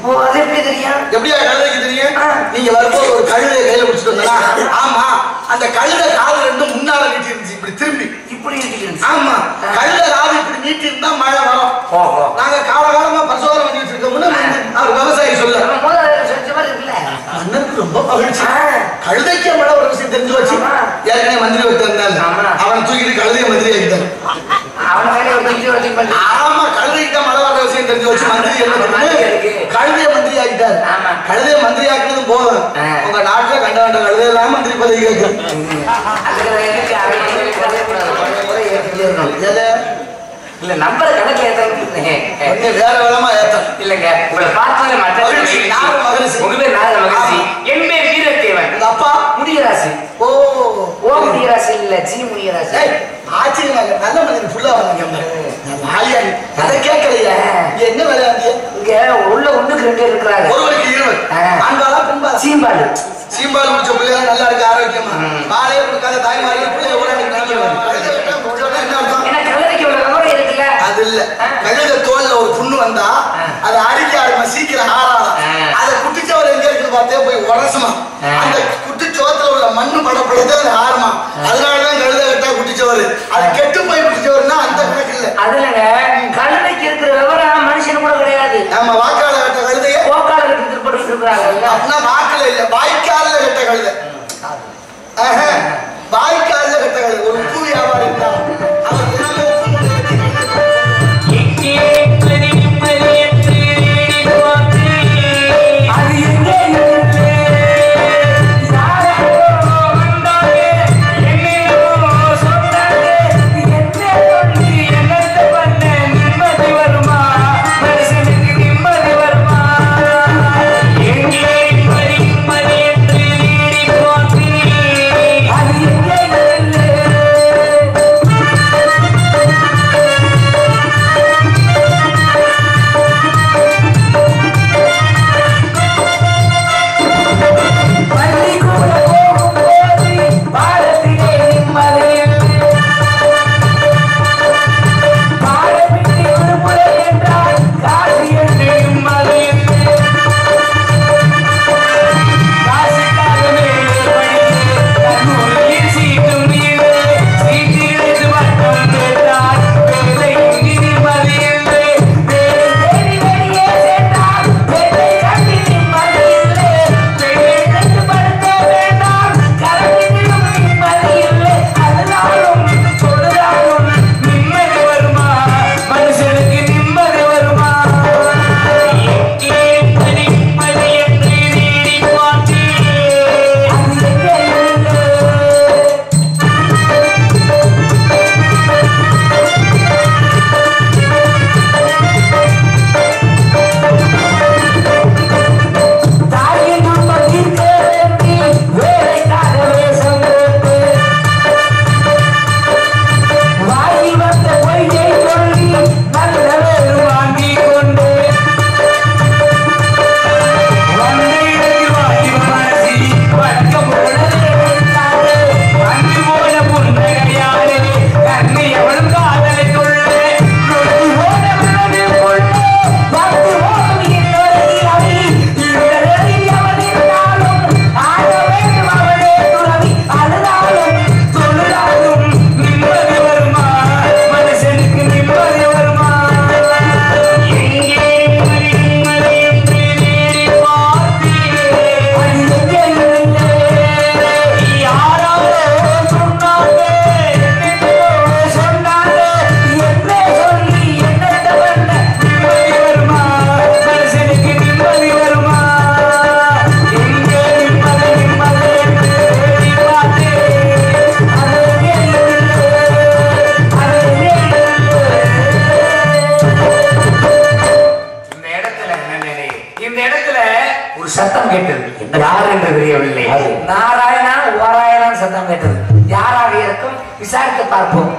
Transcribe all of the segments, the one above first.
அது எப்படி தெரியும்? எப்படியா கழுதைக்கு தெரியும்? நீங்க வரும்போது ஒரு கழுதையை கையில பிடிச்சிட்டு வந்தா, ஆமா அந்த கழுதை காது ரெண்டும் முன்னால நீட்டி இருந்துச்சு, இப்படி திரும்பி இப்படி இருக்கு. ஆமா கழுதை காது இப்படி நீட்டி இருந்தா மழை வரும். நாங்க காலகாலமா பசுவாரம் பண்ணி வச்சிருக்கோம்னு அவர் விவசாயி சொல்ல மன்னருக்கு ரொம்ப மகிழ்ச்சி. கழுதைக்கு மழை ஒரு விஷயம் தெரிஞ்சு வச்சு ஏற்கனவே மந்திரி வச்சிருந்தாங்க, அவனை தூக்கிட்டு கழுதையை மந்திரி ஆகிட்டாரு. ஆமா கழுதைக்கு மழை வர விஷயம் தெரிஞ்சு வச்சு மந்திரி கழுதைய மந்திரி ஆகிட்டாரு. கழுதைய மந்திரி ஆக்கினதும் போதும், உங்க நாட்டுல கண்ட கண்ட கழுதையெல்லாம் மந்திரி பதவி கேட்கும். இல்ல நம்பர கணக்கு ஏத்த வேற விதமா ஏத்தம் இல்லங்க. உங்களை பார்த்ததுல உங்க பேர் நாகர மகிழ்ச்சி. என் பேர் வீரத்தேவன். உங்க அப்பா முடியராசி. ஓ முடியராசி இல்ல ஜி முடியராசி. ஆட்சி நல்ல மனிதன் ஃபுல்லா வந்தாங்க. அதை கேட்கலையா? என்ன வேலை இங்க உள்ள ஒண்ணுக்கு 2 இருக்கிறாங்க. ஒருவருக்கு 20 ஆண்பாலா பெண்பாலா? சீம்பாடு. சீம்பால் முடிச்ச பிள்ளைங்க நல்லா இருக்கு, ஆரோக்கியமா. பாலே கொடுக்காத தாய்மார்கள் பிள்ளைய கூட அது இல்ல. கழுத தோல்ல ஒரு புண்ணு வந்தா அதை அடிக்க ஆரம்ப சீக்கிரம் ஆறாதான். அதை குட்டிச்சோறு எங்க இருக்கு பார்த்தே போய் உரசுமா, அந்த குட்டிச்சோத்துல உள்ள மண்ணு படப்படுறது அது ஆறுமா. அதனாலதான் கழுத கட்டா குட்டிச்சோறு. அது கெட்டு போய் குட்டிச்சோறுனா அந்த கணக்கு இல்ல. அதுலங்க கழுதைக்கு இருக்கிற விவரம் மனுஷன் கூட கிடையாது. நம்ம வாக்காள கட்ட கழுதைய போக்கால கட்டி திருப்பட்டு இருக்கிறாங்க. அப்படின்னா வாக்குல இல்ல, வாய்க்கால கட்ட கழுத. வாய்க்கால கட்ட கழுத. ஒரு உப்பு வியாபாரி இருந்தா அவர் நாராயணா ஓராயணான் சத்தம் கேட்டது. யாராக இருக்கும் விசாரித்து பார்ப்போம்.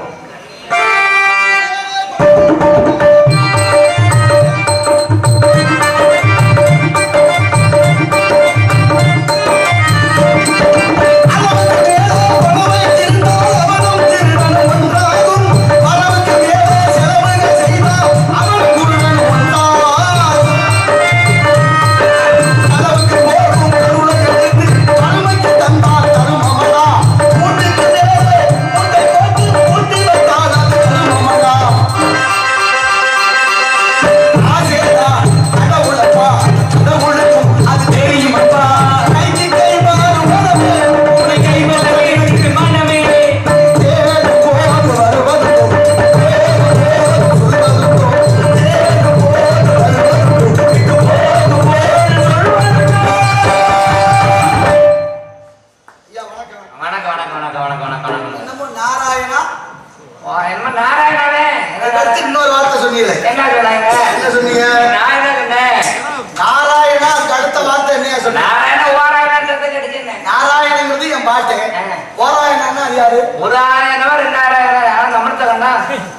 யாரு? 1000 2000 நம்மள்ட்ட கண்டா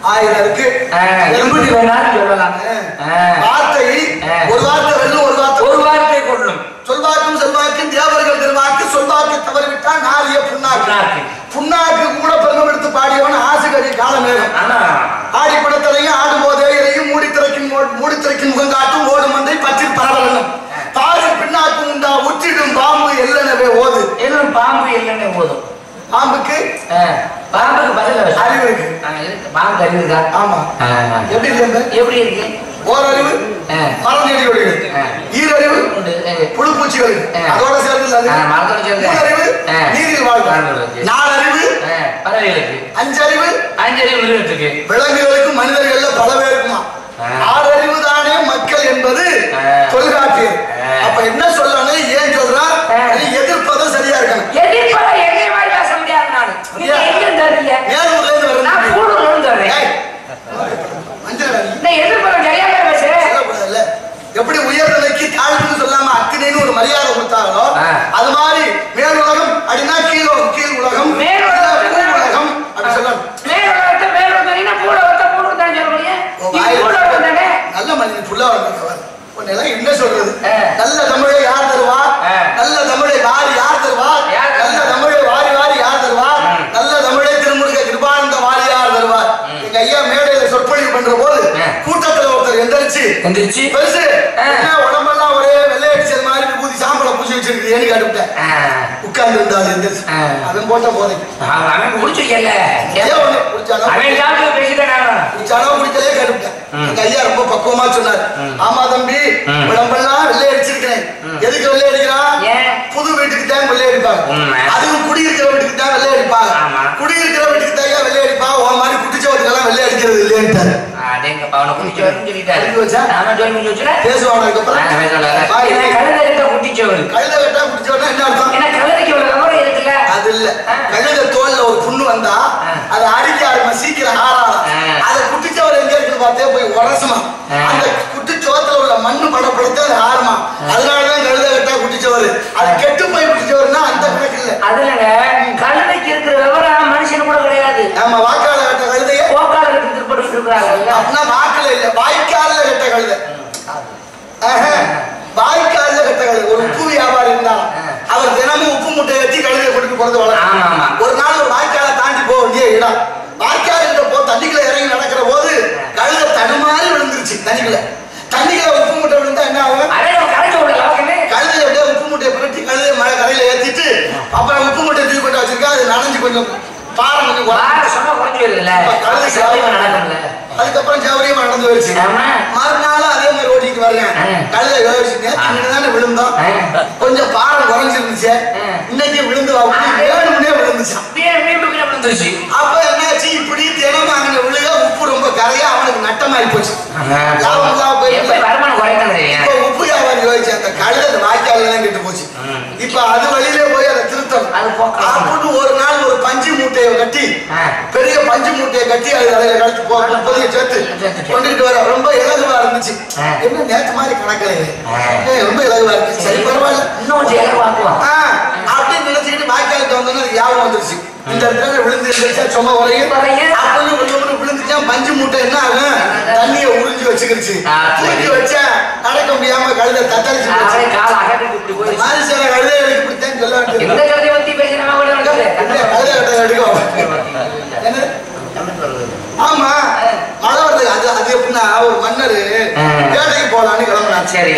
1000 இருக்கு. எப்படி வேணாலும் சொல்லலாம். வார்த்தை ஒரு வார்த்தை வெல்லும், ஒரு வார்த்தை கொள்ளும். சொல்வாக்கும் செல்வாக்கும் தேவர்கள் திருவாக்கு சொல்வாக்கு தவறிவிட்டால் நாளிய புண்ணாக்கு. புண்ணாக்கு கூட பெருமம் எடுத்து பாடியவன் ஆசுகரி காலமேகம். ஆடி படத்திலையும் ஆடும் போதே இறையும் மூடித்திரைக்கும் முகம் காட்டும் ஓடும் மந்தை பற்றி பரவலனும் பாரு பின்னாக்கு உண்டா உச்சிடும் பாம்பு எல்லனவே ஓது. எல்லாம் பாம்பு எல்லனே ஓதும். பாம்புக்கு பதில் அறிவு இருக்கு. பாம்பு அறிவு இருக்கா? ஆமா. எப்படி இருக்கு? ஓரறிவு மரஞ்செடிகளுக்கு, ஈரறிவு புழுப்பூச்சிகளுக்கு, அதோட சேர்ந்து மூணறிவு நீரில் வாழ்க்கை, 4 அறிவு பறவைகளுக்கு, 5 அறிவு மிருகத்துக்கு, விலங்குகளுக்கு, மனிதர்கள்ல பல பேருக்குமா. 6 அறிவு தானே மக்கள் என்பது தொல்காப்பியர். அப்ப என்ன சொல்லணும், ஏன் சொல்றா? எதிர்ப்பதும் சரியா இருக்கணும். எதிர்ப்பதை எங்கே மாதிரி பேச முடியாது. நான் மேலூர்ல இருந்து வரேன். எப்படி உயர்நிலைக்கு தாழ்வுன்னு சொல்லாம அக்கினைன்னு ஒரு மரியாதை கொடுத்தாங்களோ அது மாதிரி மேல் உலகம் அப்படின்னா கீழ் உலகம், உலகம் அப்படி சொல்லணும். நல்ல மனிதன் புள்ள என்ன சொல்றது? நல்ல தமிழை யார் தருவா? நல்ல தமிழை வாரி யார் தருவா? நல்ல தமிழை வாரி வாரி யார் தருவா? நல்ல தமிழை திருமுருக கிருபானந்த வாரி யார் தருவார்? எங்க ஐயா மேடையில சொற்பொழிவு பண்ற போது கூட்டத்துல ஒருத்தர் எந்திரிச்சு பெருசு உடம்பெல்லாம் ஒரே வெள்ளை அடிச்சது மாதிரி விபூதி சாம்பலை பூசி வச்சிருக்கு ஏன்னு கேட்டுவிட்டேன். உட்கார்ந்து இருந்தாலும் எந்திரிச்சு அவன் போட்ட போதை குடிச்சிருக்கல குடிக்கலே கேட்டுவிட்டேன். எங்க ஐயா ரொம்ப பக்குவமா சொன்னார். ஆமா தம்பி, உடம்பெல்லாம் வெள்ளை அடிச்சிருக்கிறேன். எதுக்கு வெள்ளை அடிக்கிறான்? புது வீட்டுக்கு தான் வெள்ளை அடிப்பாங்க. அதுவும் குடியிருக்கிற வீட்டுக்கு தான் வெள்ளை அடிப்பாங்க. குடியிருக்கிற வீட்டுக்கு தான் வெள்ளை அடிப்பாங்க. உன் மாதிரி குட்டிச்சவத்துக்கெல்லாம் வெள்ளை அடிக்கிறது இல்லைன்ட்டாரு. தோல்ல ஒரு புண்ணு வந்தா அதை அடிக்க ஆரம்பிச்சு சீக்கிரம் ஆறாம். அதை குட்டிச்சவர் எங்க இருக்கு பார்த்தே போய் உரசுமா. அந்த குட்டிச்சோத்துல உள்ள மண்ணு படப்படுத்த அது ஆறுமா. அதனாலதான் கழுத கட்டா குட்டிச்சவர். அது கெட்டு போய் குட்டிச்சவர்னா அந்த கணக்கு இல்ல. அதுலங்க கழுதைக்கு இருக்கிற விவரம் மனுஷன் கூட கிடையாது. நம்ம வாக்காள கட்ட கழுதைய போக்கால கட்டி திருப்பி இருக்கிறாங்க. அப்படின்னா வாக்குல இல்ல, வாய்க்கால கட்ட கழுதை. வாய்க்கால கட்ட கழுதை. ஒரு உப்பு வியாபாரி இருந்தா அவர் தினமும் உப்பு முட்டையை வச்சு கழுதையை கொடுத்து பிறந்து வளர்க்கும். ஒரு நாள் ஒரு வாய்க்கால தாண்டி போக வேண்டிய இடம். வாய்க்கால போ தண்ணிக்குள்ள இறங்கி நடக்கிற போது கழுதை தடுமாறி விழுந்துருச்சு. தண்ணிக்குள்ள உப்பு முட்டை விழுந்தா என்ன ஆகும்? கழுதைய அப்படியே உப்பு முட்டையை புரட்டி கழுதைய மழை கரையில ஏத்திட்டு அப்புறம் உப்பு முட்டை தூக்கி கொண்டு வச்சிருக்கா. அது நனைஞ்சு கொஞ்சம் பாரம் கொஞ்சம் அதுக்கப்புறம் சௌரியமா நடந்து போயிடுச்சு. மறுநாளும் அதே மாதிரி ஓட்டிட்டு வரேன். கழுதை யோசிச்சுங்க தானே விழுந்தோம், கொஞ்சம் பாரம் குறைஞ்சிருந்துச்சு, இன்னைக்கு விழுந்து வேணும்னே விழுந்துச்சான். அப்ப என்னாச்சு, இப்படி தினமும் அங்க விழுக உப்பு ரொம்ப கரையா அவனுக்கு நட்டமாயி போச்சு. உப்பு வியாபாரி யோசிச்சு அந்த கழுதை அந்த வாய்க்கால தான் கெட்டு போச்சு. இப்ப அது வழியிலே போய் அதை திருத்தம் அப்படின்னு ஒரு நாள் ஒரு பஞ்சு மூட்டையை கட்டி, பெரிய பஞ்சு மூட்டையை கட்டி அது தலையில கழிச்சு பொதிய சேர்த்து கொண்டுகிட்டு வர. ரொம்ப இலகுவா இருந்துச்சு. என்ன நேற்று மாதிரி கணக்கலையே, ரொம்ப இலகுவா இருந்துச்சு. சரி பரவாயில்ல அப்படின்னு நினைச்சுக்கிட்டு வாய்க்காலுக்கு வந்தோன்னு அது ஞாபகம் வந்துருச்சு. இந்த இடத்துல விழுந்து இருந்துச்சா சும்மா வரையும் அப்படின்னு விழுந்துச்சா பஞ்சு மூட்டை என்ன ஆகும், தண்ணியை உறிஞ்சி வச்சுக்கிடுச்சு. உறிஞ்சி வச்சா நடக்க முடியாம கழுதை தத்தளிச்சு மாதிரி சில கழுதைகளுக்கு இப்படித்தான் சொல்ல வேண்டியது. ஆமா மழை வருது. அது எப்படின்னா ஒரு மன்னர் வேலைக்கு போலான்னு கிளம்புனான். சரி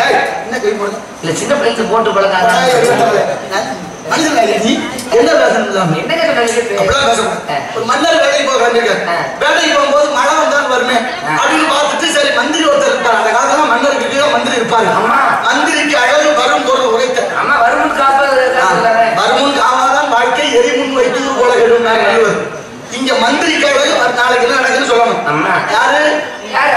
என்ன கை போடலாம் இல்ல சின்ன பிள்ளைக்கு போட்டு பழக்காத என்ன பேசணும் ஒரு மன்னர் வேலைக்கு போக வேண்டியிருக்காரு. வேலைக்கு போகும்போது மழை வந்தாலும் வருமே அப்படின்னு பார்த்துட்டு சரி மந்திரி ஒருத்தர் இருப்பாரு. அந்த காலத்துல மன்னருக்கு கீழே மந்திரி இருப்பாரு. மந்திரிக்கு அழகு வரும் பொருள் உரைத்த வருமுன் காவாதான் வாழ்க்கை எரிமுன் வைத்து போல கெடும். இங்க மந்திரிக்கு அழகு நாளைக்கு என்ன நடக்குன்னு சொல்லணும். யாரு அது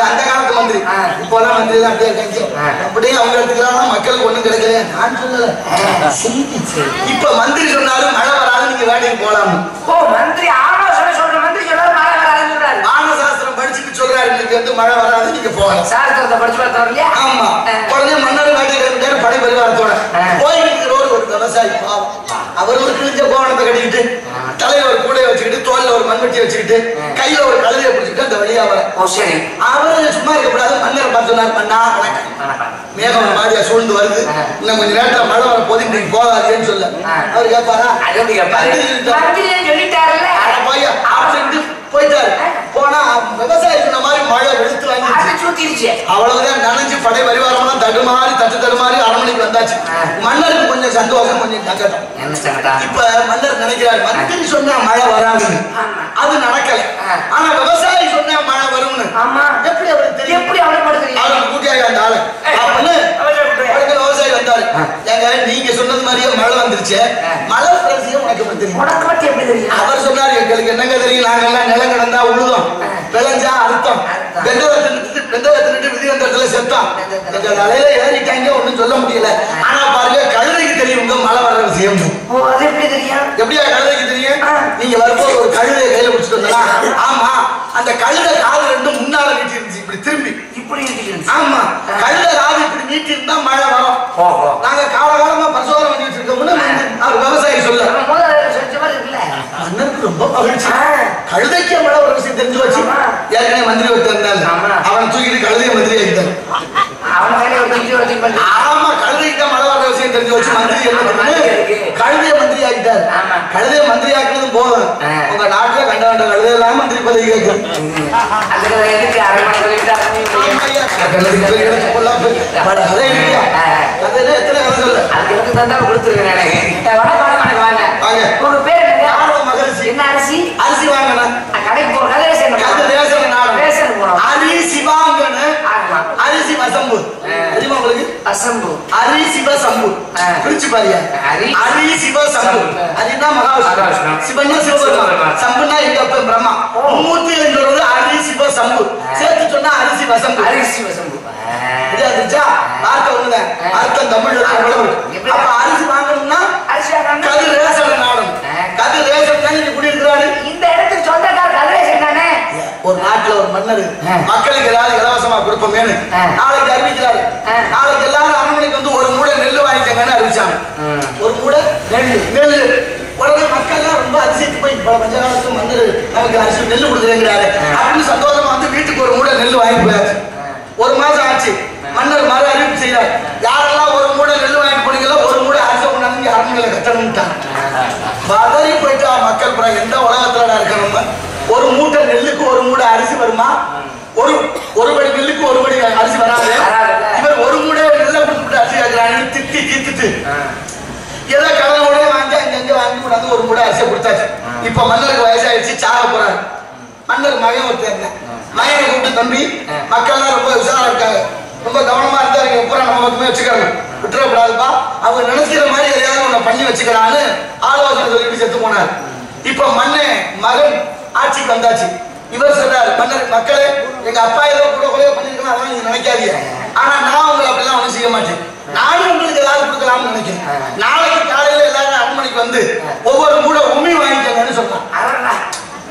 அந்த காலத்து மந்திரி. இப்போதான் மந்திரி தான் அப்படியே இருக்காங்க. அப்படியே அவங்க எடுத்துக்கலாம் மக்களுக்கு ஒண்ணும் கிடைக்கல. நான் சொல்லல, இப்ப மந்திரி சொன்னாலும் மழை வராது நீங்க வேலைக்கு போலாம். மந்திரி ஆலோசனை சொல்ற மந்திரி சொன்னாலும் மழை வராதுன்னு சொல்றாரு. ஆனசாஸ்திரம் படிச்சுட்டு சொல்றாரு இன்னைக்கு வந்து மழை வராது நீங்க போகலாம். சாஸ்திரத்தை படிச்சு பார்த்தா ஆமா உடனே மன்னர் வேலைக்கு படை பரிவாரத்தோட போயிட்டு ஒரு விவசாயி பாவம் அவர் ஒரு கிழிஞ்ச கோவணத்தை கட்டிக்கிட்டு தலையில ஒரு கூடையை வச்சுக்கிட்டு தோல்ல ஒரு மண்வெட்டியை வச்சுக்கிட்டு கையில ஒரு கழுதையை பிடிச்சிட்டு அந்த வழியா வர அவரு சும்மா இருக்கக்கூடாது. மன்னரை பார்த்து சொன்னார், மன்னா மேகம் மாதிரியா சூழ்ந்து வருது, இன்னும் கொஞ்சம் நேரத்துல மழை வர போது இன்னைக்கு போகாதேன்னு சொல்ல அவர் கேட்பாரா? போயிட்டாரு. போனா விவசாயி சொன்ன மாதிரி மழை வெளுத்து வாங்கி அவ்வளவுதான் நனைஞ்சு படை பரிவாரம்லாம் தடுமாறி தட்டு தடுமாறி அரண்மனைக்கு வந்தாச்சு. மன்னருக்கு கொஞ்சம் சந்தோஷம், கொஞ்சம் சங்கடம். இப்ப மன்னர் நினைக்கிறார், மந்திரி சொன்னா மழை வராது, அது நடக்கல. ஆனா விவசாயி சொன்னா மழை வரும்னு எப்படி அவருக்கு தெரியும்? எப்படி அவருக்கு கூட்டியாக அந்த ஆளு விவசாயி வந்தாரு. ஏங்க நீங்க சொன்னது மாதிரியே மழை வந்துருச்சு, மழை ரகசியம் உனக்கு எப்படி தெரியும்? அவர் சொன்னார், எங்களுக்கு என்னங்க தெரியும், நாங்க எல்லாம் நிலம் கிடந்தா உழுதோம், விளைஞ்சா அர்த்தம், வெந்தவத்திட்டு விதிவந்தத்துல செத்தோம், எங்க தலையில ஏறிட்டாங்க, ஒண்ணும் சொல்ல முடியல. ஆனா பாருங்க, கழுதைக்கு தெரியும் மழை வர்ற விஷயம். எப்படியா கழுதைக்கு தெரியும்? நீங்க வரும்போது ஒரு கழுதையை கையில பிடிச்சிட்டு வந்தா, ஆமா அந்த கழுதை காது ரெண்டும் முன்னால நீட்டி இருந்துச்சு, இப்படி திரும்பி இப்படி இருக்கு. ஆமா, கழுதை காது இப்படி நீட்டி இருந்தா மழை வரும். நாங்க காலகாலமா பரிசோதனை பண்ணி வச்சிருக்கோம்னு அவர் விவசாயி சொல்ல மன்னருக்கு ரொம்ப மகிழ்ச்சி. கழுதைக்கு மழை ஒரு விஷயம் தெரிஞ்சு வச்சு ஏற்கனவே மந்திரி ஒருத்தர் அவன் தூக்கிட்டு கழுதைய மந்திரி ஆகிட்டார். ஆமா, கழுதைக்கு மழை வர விஷயம் தெரிஞ்சு வச்சு மந்திரி என்ன கழுதைய மந்திரி ஆகிட்டார். கழுதைய மந்திரி ஆக்குறது போதும், உங்க நாட்டுல கண்ட கண்ட கழுதையெல்லாம் மந்திரி பதவி கேட்கும். அரிசி வாங்கணும், அரிசி வாங்கணும், அரிசி வசம்பு தெரியுமா உங்களுக்கு? அரி சிவ சம்பு பிரிச்சு பாருங்க. அரி சிவ சம்பு, அரினா மகாவிஷ்ணு, சிவன்னா சிவபெருமான், சம்புனா எங்க அப்ப பிரம்மா. மூர்த்தி என்கிறது அரி சிவ சம்பு, சேர்த்து சொன்னா அரிசி வசம்பு. வார்த்தை ஒண்ணுதான், அர்த்தம் தமிழ்ல. அப்ப அரிசி வாங்கணும்னா கது ரேசன நாடும், கது ரேசன் தான் நீங்க குடியிருக்கிறாரு. இந்த இடத்துக்கு சொந்தக்கார கதிரேசன் தானே. ஒரு நாட்டுல ஒரு மன்னர் மக்களுக்கு ஏதாவது இலவசமா கொடுப்போமேனு நாளைக்கு அறிவிக்கிறாரு. நாளைக்கு எல்லாரும் அரண்மனைக்கு வந்து ஒரு மூடை நெல்லு வாங்கிக்கங்கன்னு அறிவிச்சாங்க. ஒரு மூடை நெல்லு உடனே மக்கள் ரொம்ப அதிசயத்து போய் பல பஞ்ச காலத்துக்கு மன்னர் நமக்கு அரிசி நெல்லு கொடுக்குறேங்கிறாரு அப்படின்னு சந்தோஷமா வந்து வீட்டுக்கு ஒரு மூடை நெல்லு வாங்கி போயாச்சு. ஒரு மாசம் ஆச்சு, மன்னர் மறு அறிவிப்பு செய்யறாரு, யாரெல்லாம் ஒரு மூடை நெல்லு வாங்கிட்டு போனீங்களோ ஒரு மூடை அரிசி கொண்டாந்து அரண்மனையில கட்டணும்ட்டாங்க. பதறி போயிட்டா மக்கள். பிறகு எந்த உலகத்துல இருக்கணும்? ஒரு மூட்டை நெல்லுக்கு ஒரு மூடை அரிசி வருமா? ஒரு படி நெல்லுக்கு ஒரு படி அரிசி வராது. இவர் ஒரு மூடை நெல்லை கொடுத்துட்டு அரிசி கேட்கிறாங்க, திட்டி தீர்த்துட்டு ஏதோ கடனை உடனே வாங்கி அங்க வாங்கி கொண்டாந்து ஒரு மூடை அரிசியை கொடுத்தாச்சு. இப்ப மன்னருக்கு வயசாயிடுச்சு, சாக போறாரு. மன்னர் மகன் ஒருத்தர், மகனை கூப்பிட்டு, தம்பி மக்கள்லாம் ரொம்ப விசாரம் இருக்காங்க, ரொம்ப கவனமா இருந்தா நீங்க பூரா நம்ம பக்கமே வச்சுக்கிறாங்க, விட்டுறக்கூடாதுப்பா, அவங்க நினைக்கிற மாதிரி எதையாவது ஒண்ணு பண்ணி வச்சுக்கிறான்னு ஆலோசனை சொல்லிட்டு செத்து போனார். இப்ப மகன் ஆட்சிக்கு வந்தாச்சு. இவர் சொல்றாரு, மன்னர் மக்களே, எங்க அப்பா ஏதோ கூட பண்ணிருக்கணும், அதெல்லாம் நீங்க நினைக்காதீங்க. ஆனா நான் உங்களை அப்படிலாம் ஒண்ணும் செய்ய மாட்டேன், நானும் உங்களுக்கு ஏதாவது கொடுக்கலாம்னு நினைக்கிறேன். நாளைக்கு காலையில எல்லாரும் அரண்மனைக்கு வந்து ஒவ்வொரு மூட உமி வாங்கிக்கங்கன்னு சொன்னான்.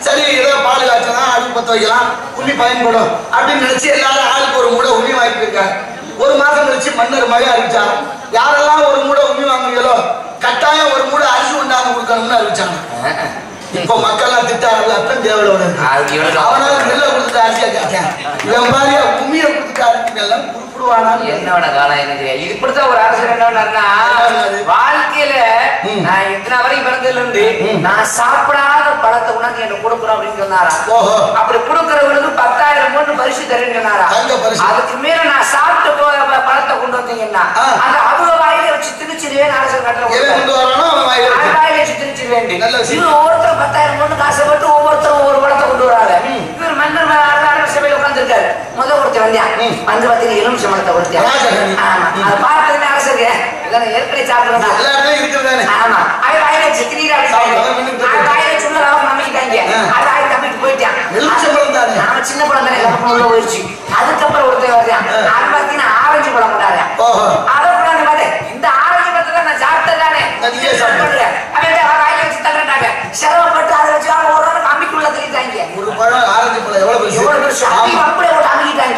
சரி, ஏதோ பால் காய்ச்சலாம், அடுப்பு பத்த வைக்கலாம், உமி பயன்படும் அப்படின்னு நினைச்சு எல்லாரும் ஆளுக்கு ஒரு மூட உமி வாங்கி போயிருக்காங்க. ஒரு மாசம் கழிச்சு மன்னர் மகன் அறிவிச்சாங்க, யாரெல்லாம் ஒரு மூட உமி வாங்குறீங்களோ கட்டாயம் ஒரு மூட அரிசி உண்டாந்து கொடுக்கணும்னு அறிவிச்சாங்க. இப்ப மக்கள்லாம் திட்டார்கள், அத்தன் தேவலோட அவனால நெல்லை கொடுத்துட்டு அரிசியா கேட்டேன், இவன் மாதிரி உமியை கொடுத்துட்டு அரிசி எல்லாம் உருப்பிடுவானா? என்னோட காலம் எனக்கு இப்படித்தான் ஒரு அரசர் என்னன்னா, வாழ்க்கையில நான் இத்தனை வரைக்கும் பிறந்ததுல இருந்து நான் சாப்பிடாத பழத்தை உனக்கு எனக்கு கொடுக்குறோம் அப்படின்னு சொன்னாரா. அப்படி கொடுக்கறவங்களுக்கு 10,000 பொண்ணு பரிசு தரேன்னு சொன்னாரா. அதுக்கு மேல நான் சாப்பிட்டு பழத்தை கொண்டு வந்தீங்கன்னா அது அவங்க வாயில வச்சு திணிச்சிருவேன். அரசர் கட்டுற வாயில வச்சு திணிச்சிருவேன். ஒவ்வொருத்தரும் 10,000 பொண்ணு காசப்பட்டு ஒவ்வொருத்தரும் ஒவ்வொரு பழத்தை கொண்டு வராங்க. இவர் மன்னர் சபையில உட்கார்ந்துருக்காரு. முதல் ஒருத்தர் வந்தியான் வந்து பார்த்தீங்கன்னா எலுமிச்சை மரத்தை கொடுத்தேன். ஆமா, அதை பார்த்ததுன்னு அரசருக்கு ஏற்கனவே சாப்பிடுறேன். ஆமா, அது வாயில வச்சு திணிரா வாயில சுள்ள நம்பிக்கிட்டாங்க. அது ஆயி தம்பிட்டு போயிட்டான். நாம சின்ன பழம் தானே உள்ள போயிடுச்சு. அதுக்கப்புறம் ஒருத்தர் வந்தியான், அது பார்த்தீங்கன்னா ஆரஞ்சு பழம் கொண்டாரு. அதை கொண்டாந்து பார்த்தேன், இந்த ஆரஞ்சு பழத்தை தான் நான் சாப்பிட்டதானே வாயில வச்சு தள்ளிட்டாங்க. சிரமப்பட்டு அதை வச்சு அவங்க ஒரு அம்பிக்குள்ள தெரிவித்தாங்க. ஒரு பழம் ஆரஞ்சு பழம் எவ்வளவு அப்படியே ஒரு அம்பிக்கிட்டாங்க.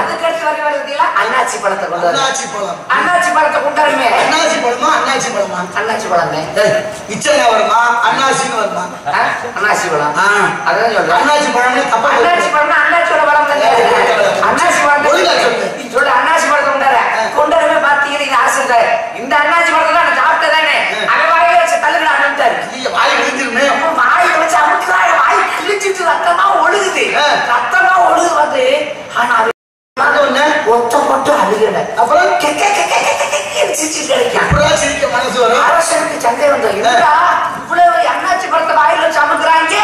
அதுக்கடுத்து வர பார்த்தீங்களா அண்ணாச்சி அண்ணாச்சி பழத்தை கொண்டு அண்ணாச்சி பழம் அண்ணாச்சி பழத்தை கொண்டாருமே அண்ணாச்சி பழமா அண்ணாச்சி பழமா அண்ணாச்சி பழம் இச்சனா வருமா அண்ணாச்சின்னு வருமா அண்ணாச்சி பழம் அதான் சொல்றேன் அண்ணாச்சி பழம்னு தப்பா அண்ணாச்சி பழம்னா அண்ணாச்சியோட பழம் அண்ணாச்சி பழம் சொல்லு அண்ணாச்சி பழத்தை கொண்டாருமே பாத்தீங்கன்னா ஆசை இந்த அண்ணாச்சி பழத்தை தான் சாப்பிட்டதானே அவன் வாயில வச்சு தள்ளுகிற அண்ணாரு வாய் விழுந்துருமே வாயில வச்சு அமுக்குறா வாய் கிழிச்சிட்டு ரத்தமா ஒழுகுது ரத்தமா ஒழுகு வந்து ஆனா ஒத்த மட்டும் அழுகல அப்புறம் மனசு வரும் அரசனுக்கு சந்தை வந்தோம் இவ்வளவு அண்ணாச்சி பழத்தை வாயில வச்சு அமுக்குறாங்க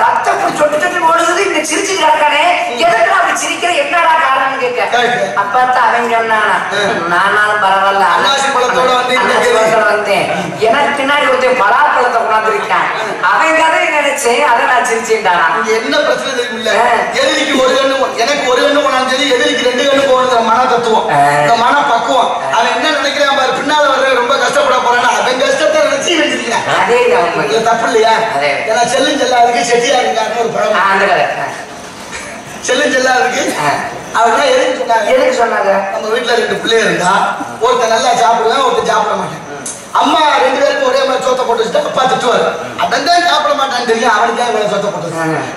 ரத்தம் சொட்டு சொட்டு ஒழுகுது இந்த சிரிச்சு கிடக்கானே எதுக்கு அப்படி சிரிக்கிற என்னடா காரணம் கேட்க அப்பத்தான் அவன் சொன்னானா நானாலும் பரவாயில்ல அண்ணாச்சி பழத்தோட வந்தேன் எனக்கு பின்னாடி ஒருத்தன் பலாப்பழத்தை கொண்டாந்துருக்கான் அவன் கதை நினைச்சேன் அதை நான் சிரிச்சேன்டானா என்ன பிரச்சனை தெரியுமில்ல எதிரிக்கு ஒரு கண்ணு எனக்கு ஒரு கண்ணு போனாலும் சரி எதிரிக்கு 2 கண்ணு போகணுங்கிற மன தத்துவம் இந்த மன பக்குவம் அவன் என்ன நினைக்கிறான் பாரு பின்னால வர்ற ரொம்ப கஷ்டப்பட போறான்னா அவன் கஷ்டத்தை நினைச்சு வச்சிருக்கேன் அதே தப்பு இல்லையா ஏன்னா செல்லும் செல்லாதுக்கு செட்டியா இருக்காருன்னு ஒரு படம் அந்த கதை செல்லும் செல்லாதுக்கு அவர்தான் எதுக்கு சொன்னாங்க நம்ம வீட்டுல 2 பிள்ளை இருந்தா ஒருத்தர் நல்லா சாப்பிடுவேன் ஒருத்தர் சாப்பிட மாட்டேன் அம்மா 2 பேருக்கும் ஒரே மாதிரி சோத்த போட்டு வச்சுட்டா அப்பா திட்டுவாரு அவன் தான் சாப்பிட மாட்டான்னு தெரியும் அவனுக்கு தான் இவ்வளவு சோத்த போட்டு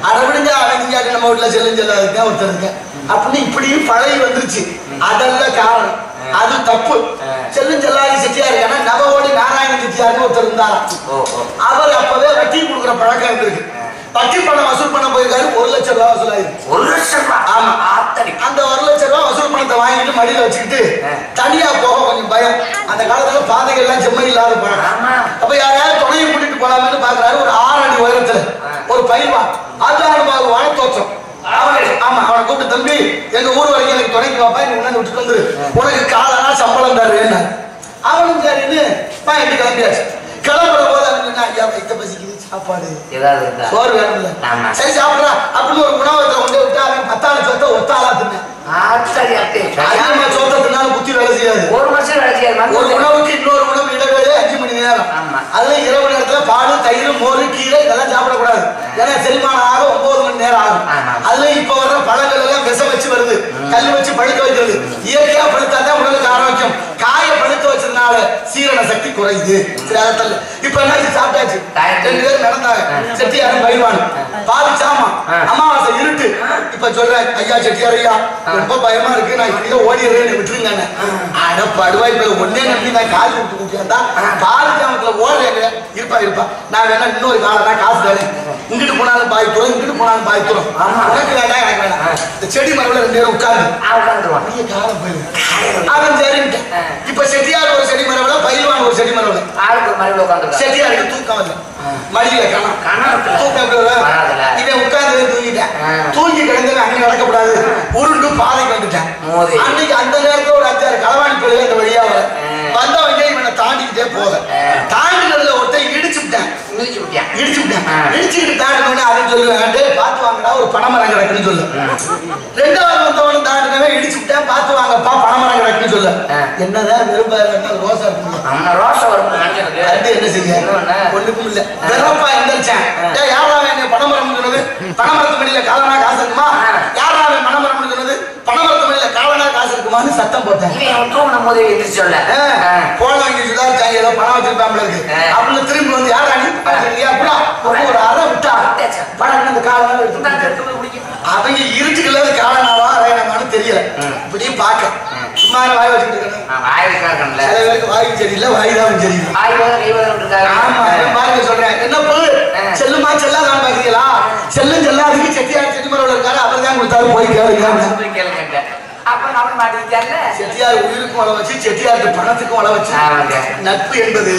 அதை விடுங்க அவன் நம்ம வீட்டுல செல்லும் செல்லாதுக்கு ஒருத்தர் இருக்கு அப்படின்னு இப்படியும் பழகி வந்துருச்சு அதெல்லாம் காரணம் அது தப்பு செல்லும் செல்லாதி செட்டியார் ஏன்னா நவவோடி நாராயண செட்டியார்னு ஒருத்தர் இருந்தாராம் அவர் அப்பவே வட்டி கொடுக்குற பழக்கம் இருந்திருக்கு வட்டி பணம் வசூல் பண்ண போயிருக்காரு 1 லட்சம் ரூபாய் வசூலாயிருக்கு 1 லட்சம் ரூபாய் ஆமா அந்த 1 லட்சம் ரூபாய் வசூல் பணத்தை வாங்கிட்டு மடியில வச்சுக்கிட்டு தனியா போக கொஞ்சம் பயம் அந்த காலத்துல பாதைகள் எல்லாம் செம்மை இல்லாத பழக்கம் அப்ப யாரையாவது துணையை கூட்டிட்டு போலாமேன்னு பாக்குறாரு ஒரு 6 அடி உயரத்துல ஒரு பயில்வான் ஆஜானுபாகு வானத்தோற்றம் ஆமா அவனை கூப்பிட்டு தம்பி எங்க ஊர் வரைக்கும் எனக்கு துணைக்கு வாப்பா நீ உடனே விட்டுட்டு வந்துரு உனக்கு காலனா சம்பளம் தருவேன் அவனும் சரின்னு பாயிட்டு கிளம்பியாச்சு கிளம்புற போது அவன் ஐயா வைத்த பசிக்குது சாப்பாடு ஏதாவது சோறு வேணும்ல சரி சாப்பிடா அப்படின்னு ஒரு உணவகத்தை கொண்டு விட்டு அவன் 10 சொத்தை ஒத்தாளா தின்னேன் சொத்தை தின்னாலும் புத்தி வேலை செய்யாது ஒரு உணவுக்கு இன்னொரு உணவு இடைவேளை 5 மணி நேரம் அதுல இரவு நேரத்துல பால் தயிர் மோர் கீரை இதெல்லாம் சாப்பிடக்கூடாது ஏன்னா செரிமானம் ஆக 9 மணி நேரம் ஆகும் அதுல இப்ப வர்ற பழங்கள் எல்லாம் விஷம் வச்சு வருது கல் வச்சு பழுக்க வைக்கிறது இயற்கையா பழுத்தாதான் உடலுக்கு ஆரோக்கியம் காய பழுக்க வச்சதுனால சீரண சக்தி குறையுது இப்ப என்ன சாப்பிட்டாச்சு 2 பேர் நடந்தாங்க செட்டியாரும் பயில்வான் பால் சாமா அமாவாசை இருட்டு இப்ப சொல்றேன் ஐயா செட்டியார் ஐயா ரொம்ப பயமா இருக்கு நான் இப்படியே ஓடிடுறேன்னு விட்டுருங்க அட படுவாய் இப்ப ஒன்னே நம்பி நான் கால் விட்டு கூட்டியாந்தா பால் சாமத்துல ஓடுறேங்க இருப்பா நான் வேணா இன்னொரு காலனா காசு தரேன் இங்கிட்டு போனாலும் பாய் தூரம் இங்கிட்டு போனாலும் பாய் தூரம் உனக்கு வேண்டாம் எனக்கு வேணாம் இந்த செடி மரபுல 2 பேரும் உட்கார்ந்துருவான் நீ காலம் போயிடும் அவன் சரின்ட்டு இப்ப செட்டியார் ஒரு செடி மரபுல பயில்வான் ஒரு செடி மரபுல செட்டியாருக்கு தூக்கம் இல்லை மடியில கணம் தூக்கம் இவன் உட்கார்ந்து தூங்கிட்டேன் தூங்கி கிடந்தவன் அங்க நடக்கப்படாது உருண்டு பாதைக்கு வந்துட்டேன் அன்னைக்கு அந்த நேரத்துல ஒரு 5 6 களவாணி பிள்ளைங்க இந்த வழியா வந்தவங்க இவனை தாண்டிக்கிட்டே போக தாண்டினதுல ஒருத்தன் இடிச்சுட்டேன் இடிச்சுக்கிட்டு தாண்டினோடனே அவன் சொல்லுவேன் பார்த்து வாங்கடா ஒரு பனைமரம் கிடக்குன்னு சொல்லு 2வது வந்தவனும் தாண்டினவன் இடிச்சுட்டேன் பார்த்து வாங்கப்பா பனைமரம் கிடக்குன்னு சொல்லு என்னதான் விரும்ப ரோசா என்ன செய்ய ஒண்ணுக்கும் இல்ல வெறப்பா எந்திரிச்சேன் யாராவது என்ன பனைமரம் சொன்னது பனைமரத்து மணியில காலனா காசு இருக்குமா யாராவது பனைமரம் சொன்னது பனைமரத்து மணியில காலனா காசு இருக்குமான்னு சத்தம் போட்டேன் போன வாங்கி சுதாரிச்சாங்க ஏதோ பணம் வச்சிருப்பாங்க இருக்கு அப்படின்னு திரும்பி வந்து யாரா ஒரு அரை விட்டா பணம் இந்த காலம் அவங்க இருட்டுக்குள்ள காலனாவா அரையணமானு தெரியல இப்படியே பாக்க சும்மா வாய் வச்சுக்கிட்டு இருக்கணும் சில பேருக்கு வாய் சரியில்லை வாய்தான் சரியில்லை ஆமா பாருங்க சொல்றேன் என்ன செல்லுமா செல்லாதான் பாக்குறீங்களா செல்லும் செல்லாதுக்கு செட்டியார் செட்டிமரோட இருக்காரு அவர் தான் கொடுத்தாரு போய் கேளுங்க செட்டியார் உயிருக்கு வள வச்சு செட்டியாருக்கு பணத்துக்கும் வள வச்சு நட்பு என்பது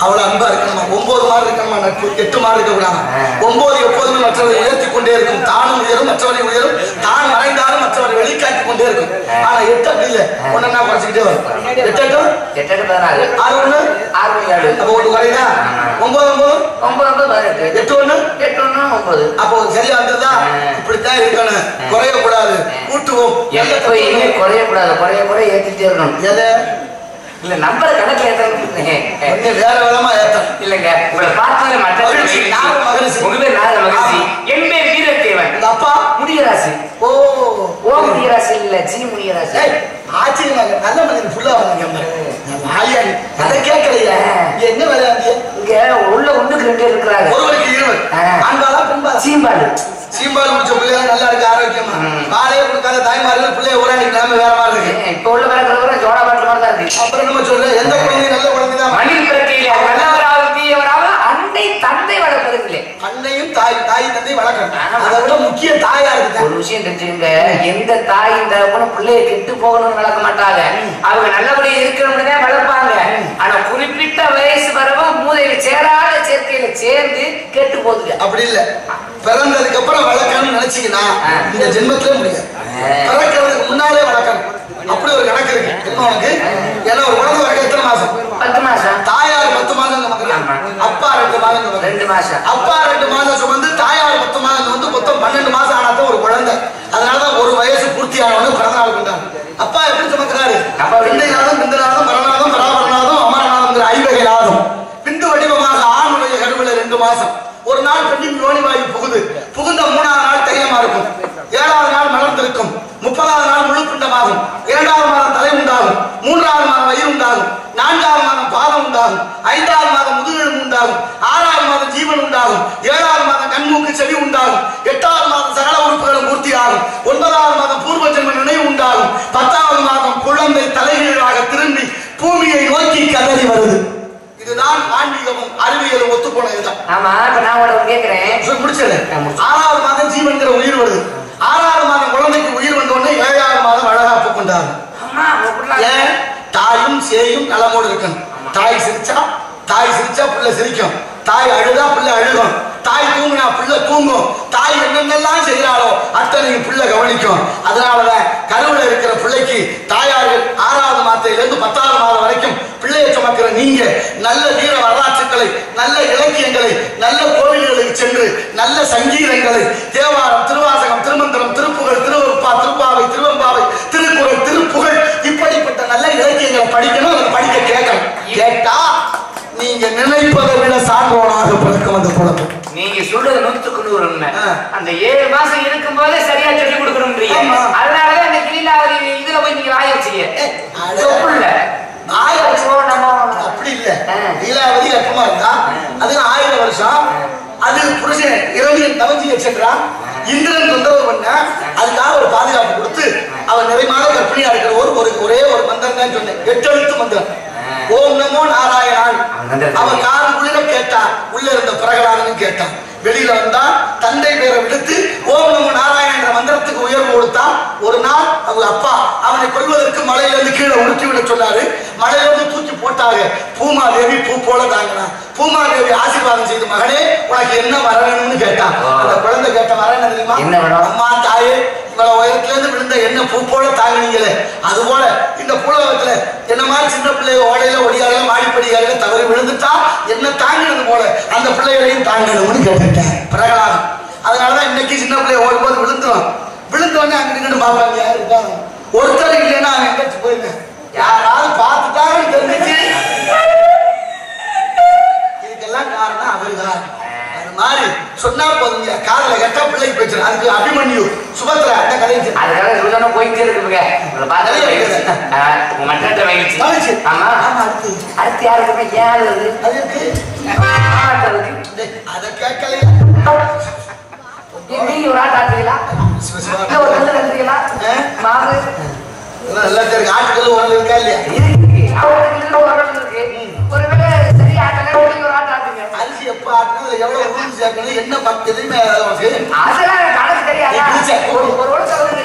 அவ்வளவு அன்பா இருக்கணுமா 9 மாறு இருக்கணுமா நட்பு 8 மாறு இருக்க கூடாது 9 எப்போதுமே மற்றவரை உயர்த்தி கொண்டே இருக்கும் தானும் உயரும் மற்றவரை உயரும் தான் மறைந்தாலும் மற்றவரை வெளிக்காட்டி கொண்டே இருக்கும் ஆனா 8 அப்படி இல்ல ஒன்னா குறைச்சிக்கிட்டே வரும் 8 8 6 1 6 7 அப்போ ஒன்று குறையுதா 9 9 8 1 8 1 9 அப்போ சரியா வந்ததா இப்படித்தான் இருக்கணும் குறையக்கூடாது கூட்டுவோம் குறைய ஏத்திட்டே இருக்கணும் எதை இல்ல நம்பர் கணக்குல ஏத்தணும் வேற விதமா ஏத்தணும் இல்லங்க உங்களை பார்த்தது மகிழ்ச்சி என் பேர் வீரத்தேவன் எங்க அப்பா முடியராசி ஓ ஓ முனியராசி இல்ல ஜி முனியராசி. ஆச்சரியமா நல்ல மனிதன் ஃபுல்லா வந்தாங்க. அதை கேட்கலையா என்ன வேலை இங்க உள்ள ஒண்ணுக்கு 2 இருக்கிறாங்க. ஒருவருக்கு 20 ஆண்பாலா பெண்பாலா? சீம்பாடு. சீம்பால் முடிச்ச பிள்ளைங்க நல்லா இருக்கு ஆரோக்கியமா. பாலே கொடுக்காத தாய்மார்கள் பிள்ளைய ஊராடி நிலைமை வேற மாதிரி இருக்கு. இப்ப உள்ள பிறகு ஜோடா பாட்டு மாதிரி தான் இருக்கு. அப்புறம் நம்ம சொல்ற எந்த குழந்தை நல்ல குழந்தை தான் மனித பிறக்கையில நல்லவராக தீயவராக அன்னை தந்தை வளர்ப்பதில்லை. அன்னையும் தாய் தந்தை வளர்க்கணும். அதை விட முக்கிய தாயா இருக்கு. ஒரு விஷயம் தெரிஞ்சுங்க, எந்த தாய் இந்த பிள்ளைய கெட்டு போகணும்னு வளர்க்க மாட்டாங்க. அவங்க நல்லபடியா இருக்கணும்னு தான் வளர்ப்பாங்க. ஆனா குறிப்பிட்ட வயசு வரவும் மூதையில சேராத சேர்க்கையில சேர்ந்து கெட்டு போகுது. அப்படி இல்ல, பிறந்ததுக்கு அப்புறம் வளர்க்கணும்னு நினைச்சீங்கன்னா இந்த ஜென்மத்திலே முடியாது. பிறக்கிறதுக்கு முன்னாலே வளர்க்கணும். அப்படி ஒரு கணக்கு இருக்கு. என்ன உனக்கு? ஏன்னா ஒரு குழந்தை வரைக்கும் எத்தனை மாசம்? 10 மாசம். தாயார் 10 மாதம் அப்பா 2 மாதம் 2 மாசம். அப்பா 2 மாதம் சுமந்து தாயார் 10 மாதம் வந்து மொத்தம் 12 மாசம் ஆனாதான் ஒரு குழந்தை. அதனாலதான் ஒரு வயசு பூர்த்தி ஆனவனு பிறந்த நாள் கொண்டாங்க. அப்பா எப்படி சுமக்கிறாரு? பிந்தை நாதம், பிந்து நாதம், மரணநாதம், பராபரநாதம், அமரநாதம், 5 வகை நாதம். பிந்து வடிவமாக ஆணுடைய கருவில 2 மாசம். ஒரு நாள் பெண்ணின் யோனி வாயு புகுந்த 3ஆவது நாள் தைரியமா இருக்கும். 7வது நாள் மலர்ந்திருக்கும். 30வது நாள் முழு பிண்டமாகும். 2வது மாதம் தலை உண்டாகும். 3வது மாதம் வயிறு உண்டாகும். 4வது மாதம் பாதம் உண்டாகும். 5வது மாதம் முதுகெலும்பு உண்டாகும். 6வது மாதம் ஜீவன் உண்டாகும். 7வது மாதம் கண்மூக்கு செவி உண்டாகும். 8வது மாதம் சகல உறுப்புகளும் பூர்த்தி ஆகும். 9வது மாதம் பூர்வ ஜென்ம நினைவு உண்டாகும். 10வது மாதம் குழந்தை தலைகீழாக திரும்பி பூமியை நோக்கி கதறி வருது. இதுதான் ஆன்மீகமும் அறிவியலும் ஒத்து போனதுதான். ஆமா, இப்ப நான் உனக்கு கேக்குறேன், முடிச்சது. 6வது மாதம் ஜீவன்கிற உயிர் வருது. 6வது மாதம் குழந்தைக்கு உயிர் வந்த உடனே 7வது மாதம் வளகாப்பு கொண்டாரு. ஏன்? தாயும் சேயும் நலமோடு இருக்கணும். தாய் சிரிச்சா பிள்ளை சிரிக்கும். தாய் அழுதா பிள்ளை அழுகும். தாய் தூங்கினா பிள்ளை தூங்கும். தாய் என்னென்னலாம் செய்யறாளோ அத்தனையும் பிள்ளை கவனிக்கும். அதனாலதான் கருவுல இருக்கிற பிள்ளைக்கு தாயார்கள் 6வது மாதத்திலிருந்து 10வது மாதம் வரைக்கும் பிள்ளையை சுமக்கிற நீங்க நல்ல வீர வரலாற்றுக்களை, நல்ல இலக்கியங்களை, நல்ல கோவில்களுக்கு சென்று நல்ல சங்கீதங்களை, தேவாரம், திருவாசகம், திருமந்திரம், திருப்புகழ், திருவருப்பா, திருப்பாவை, திருவம்பாவை, திருக்குறள், திருப்புகழ், இப்படிப்பட்ட நல்ல இலக்கியங்களை படிக்கணும். அதை படிக்க கேட்கணும். கேட்டா நீங்க நினைப்பதை விட சான்றோனாக பிறக்கும் அந்த குழந்தை. நீங்க சொல்றது 100க்கு 100 உண்மை. அந்த 7 மாசம் இருக்கும் போதே சரியா சொல்லி கொடுக்கணும்ன்றீங்க. அதனாலதான் அந்த கிளிலாவதி இதுல போய் நீங்க வாய வச்சீங்க. அப்படி இல்ல, லீலாவதி கர்ப்பமா இருந்தா அது 1000 வருஷம். அது புருஷன் இரவியன் தவஞ்சியை சென்றான். இந்திரன் தொந்தரவு பண்ண அதுக்காக ஒரு பாதுகாப்பு கொடுத்து அவன் நிறைமான கர்ப்பிணியா இருக்கிற ஒரே ஒரு மந்திரம் தான் சொன்னேன். 8 எழுத்து மந்திரம். ஓம் நமோ நாராயணான். அவன் காது குளிர கேட்டான். உள்ள இருந்த பிரகலாதனும் கேட்டான். வெளியில வந்தா தந்தை பேரை விடுத்து ஓம் நமோ நாராயணன் என்ற மந்திரத்துக்கு உயர்வு கொடுத்தான். ஒரு நாள் அவங்க அப்பா அவனை கொல்வதற்கு மலையிலிருந்து கீழே உருட்டி விட சொன்னாரு. மலையிலிருந்து தூக்கி போட்டாங்க. பூமாதேவி பூ போல தாங்கினான். பூமாதேவி ஆசீர்வாதம் செய்து, மகனே உனக்கு என்ன வர வேணும்னு கேட்டான். அந்த குழந்தை கேட்ட வர என்ன தெரியுமா? அம்மா தாயே, இவ்வளவு உயரத்துல இருந்து விழுந்த என்ன பூ போல தாங்கினீங்களே, அது போல இந்த பூலகத்துல என்ன மாதிரி சின்ன பிள்ளைய ஓடையில ஒடியால மாடிப்படியால தவறி விழுந்துட்டா என்ன தாங்கினது போல அந்த பிள்ளைகளையும் தாங்கணும்னு கேட்டுட்டேன் பிரகலாதம். அதனாலதான் இன்னைக்கு சின்ன பிள்ளைய ஓடும்போது விழுந்தோடனே அங்க நின்று பாப்பாங்க யாரு இருக்காங்க. ஒருத்தர் இல்லைன்னா அவன் எங்கேயாச்சும் போயிருக்கேன். யாராவது பார்த்துட்டாங்கன்னு தெரிஞ்சிச்சு. இதுக்கெல்லாம் காரணம் அவருதான். அது மாதிரி சொன்னா போதுங்க, காதல கட்டா பிள்ளைக்கு போயிடுச்சு. அதுக்கு அபிமன்யு சுபத்ரா அந்த கதை அதுக்காக போயிட்டே இருக்குங்க. ஆமா அடுத்து யாருக்கு யாரு அதை கேட்கலையா? நீங்க ஒரு ஆட்டு ஆட்டுறீங்களா? ஒரு கல்லு கட்டுறீங்களா? மாவு நல்லா தெரியும். ஆட்டுக்கல் உடல் இருக்கா இல்லையா? ஒருவேளை சரி ஆட்டல ஒரு ஆட்டு ஆட்டுங்க. அரிசி எப்ப ஆட்டுறது, எவ்வளவு ஊசி சேர்க்கணும், என்ன பத்து எதுவுமே அதெல்லாம் கணக்கு தெரியாது. ஒரு சகோதரி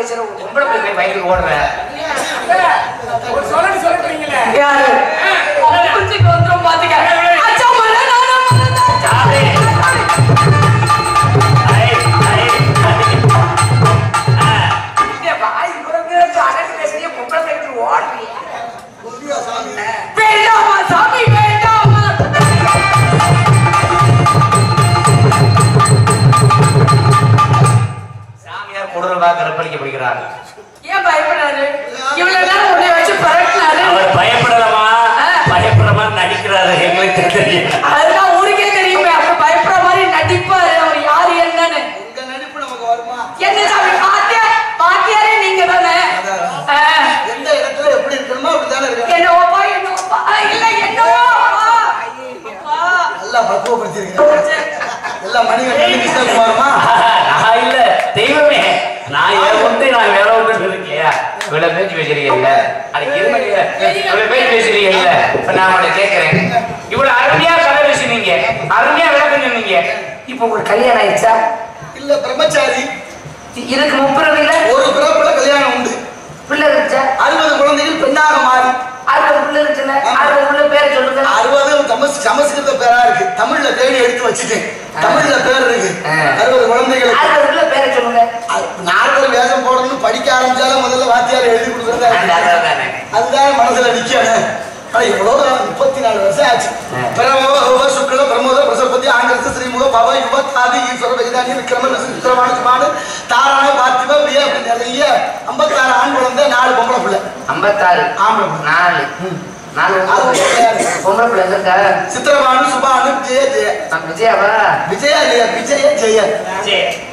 பேசுற பொம்பளை போய் பயந்து ஓடுவேன் சொல்றீங்களே யாரு குஞ்சுக்கு வந்துரும் பாத்துக்க வாய் அடக்கு பேசுறிய பொம்பளை போய் ஓடுறிய வேண்டாமா சாமி வேண்டாமா சாமியார் கொடூரமா கற்பழிக்கப்படுகிறார் ஏன் பயப்படாரு இவ்வளவு நேரம் உன்னை வச்சு பரட்டினாரு அவர் பயப்படலாமா பயப்படுற மாதிரி நடிக்கிறாரு எங்களுக்கு தெரியும் அதுதான் ஊருக்கே தெரியுமே அப்ப பயப்படுற மாதிரி நடிப்பாரு அவர் யாரு என்னன்னு உங்க நடிப்பு நமக்கு வருமா என்ன சாமி பாத்தியாரே நீங்க தானே எந்த இடத்துல எப்படி இருக்கணுமோ அப்படித்தானே இருக்கணும் என்னோப்பா என்னோப்பா இல்ல என்னவோ நல்லா பக்குவப்படுத்திருக்கீங்க எல்லாம் மணிகண்டன் கிருஷ்ணகுமாரமா நான் இல்ல தெய்வமே நான் இதை வந்து நான் வேற ஒன்று இருக்கேன் இவ்வளவு பேச்சு பேசுறீங்கல்ல அதுக்கு இவ்வளவு பேச்சு பேசுறீங்கல்ல இப்ப நான் உங்களை கேட்கிறேன் இவ்வளவு அருமையா கதை பேசுனீங்க அருமையா விளக்கம் சொன்னீங்க இப்ப ஒரு கல்யாணம் ஆயிடுச்சா இல்ல பிரம்மச்சாரி இதுக்கு 30 ஒரு பிறப்புல கல்யாணம் உண்டு பிள்ளை இருந்துச்சா 60 குழந்தைகள் பெண்ணாக மாறி 60 பிள்ளை இருந்துச்சுல 60 பிள்ளை பேரை சொல்லுங்க 60 சமஸ்கிருத பேரா இருக்கு தமிழ்ல தேடி எடுத்து வச்சுட்டேன் தமிழ்ல பேர் இருக்கு 60 குழந்தைகள் 60 பிள்ளை பேரை சொல்லுங்க 40 வேஷம் போடணும்னு படிக்க ஆரம்பிச்சாலும் முதல்ல வாத்தியார் எழுதி கொடுக்குறதா அதுதான் மனசுல நிக்கணும் ஆனா இவ்வளவு 34 வருஷம் ஆச்சு பிரமோத சுக்ல பிரமோத பிரசபதி ஆங்கிலத்து ஸ்ரீமுக பவ யுவ தாதி ஈஸ்வர விகிதானி விக்ரம விக்ரமான சுமான தாராண பார்த்திப பிரியா நிறைய 56 ஆண் குழந்தை 4 பொம்பளை பிள்ளை 56 ஆம்பளை 4 பொம்பளை பிள்ளை இருக்கா சித்திரபானு சுபானு விஜய ஜெய விஜயாவா விஜயா இல்லையா விஜய ஜெய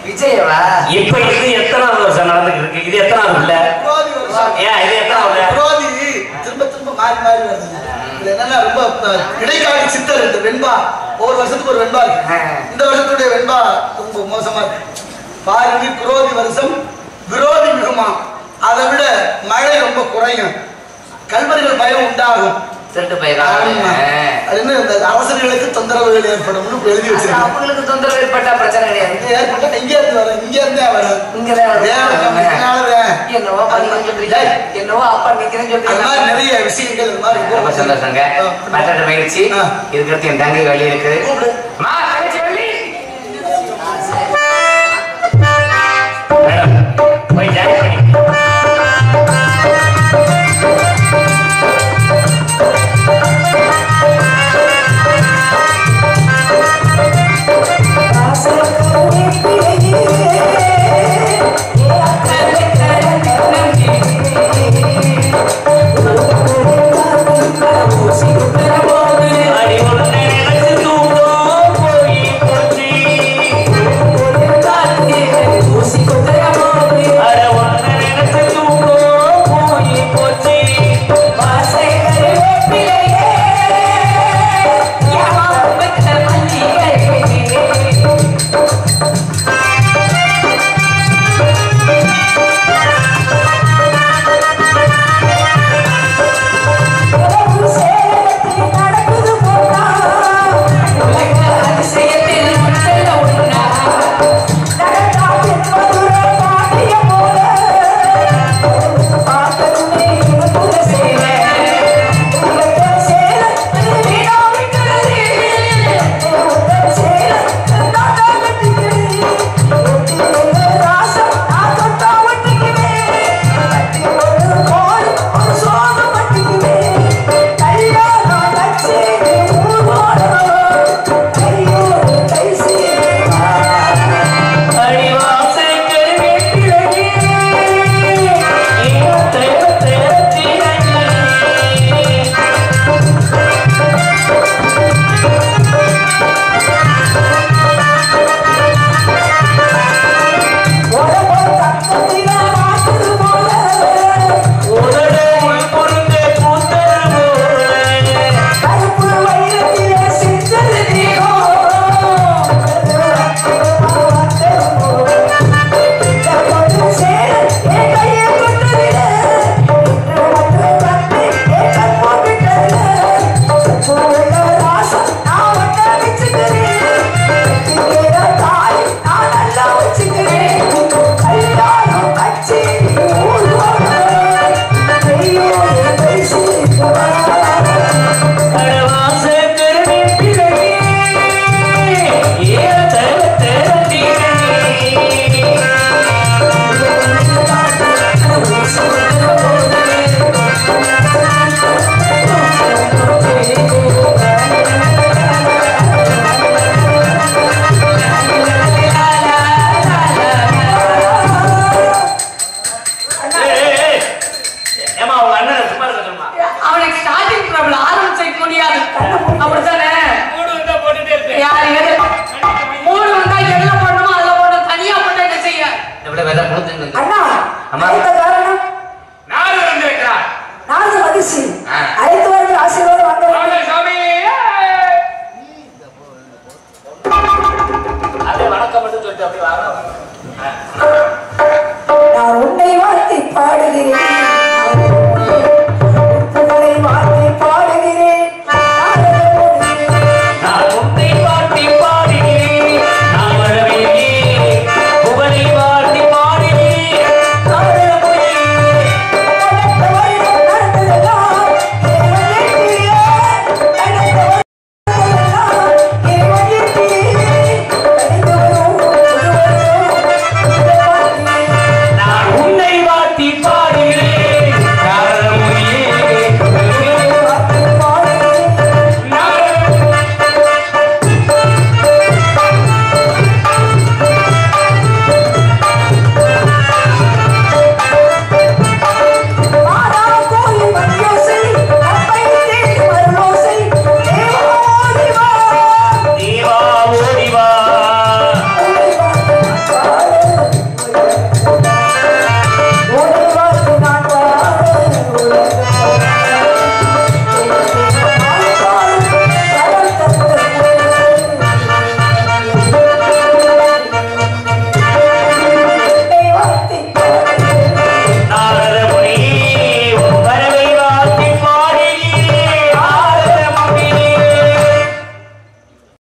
விஜயவா இப்ப இது எத்தனாவது வருஷம் நடந்துட்டு இருக்கு இது எத்தனாவது இல்ல புரோதி வருஷம் ஏன் இது எத்தனாவது புரோதி திரும்ப திரும்ப மாறி மாறி வருது இது என்னன்னா ரொம்ப இடைக்கால சித்தர் இந்த வெண்பா ஒவ்வொரு வருஷத்துக்கு ஒரு வெண்பா இருக்கு இந்த வருஷத்துடைய வெண்பா ரொம்ப மோசமா இருக்கு பாருங்க புரோதி வருஷம் விரோதி மிகுமா அதை விட மழை ரொம்ப குறையும் கல்வர்கள் பயம் உண்டாகும் திருட்டு பயிராக அரசர்களுக்கு தொந்தரவுகள் ஏற்படும் எழுதி வச்சிருக்காங்க அவங்களுக்கு தொந்தரவு ஏற்பட்டா பிரச்சனை கிடையாது ஏற்பட்டா இங்க இருந்து வரும் இங்க இருந்தே வரும் என்னவோ சொல்றீங்க என்னவோ அப்பா நிக்கிறேன்னு சொல்றீங்க நிறைய விஷயங்கள் இந்த மாதிரி ரொம்ப சந்தோஷங்க மற்ற மகிழ்ச்சி இதுக்கு என் தங்கை வழி இருக்குது போய் ஜாயின் பண்ணி Músico de amor அம்மா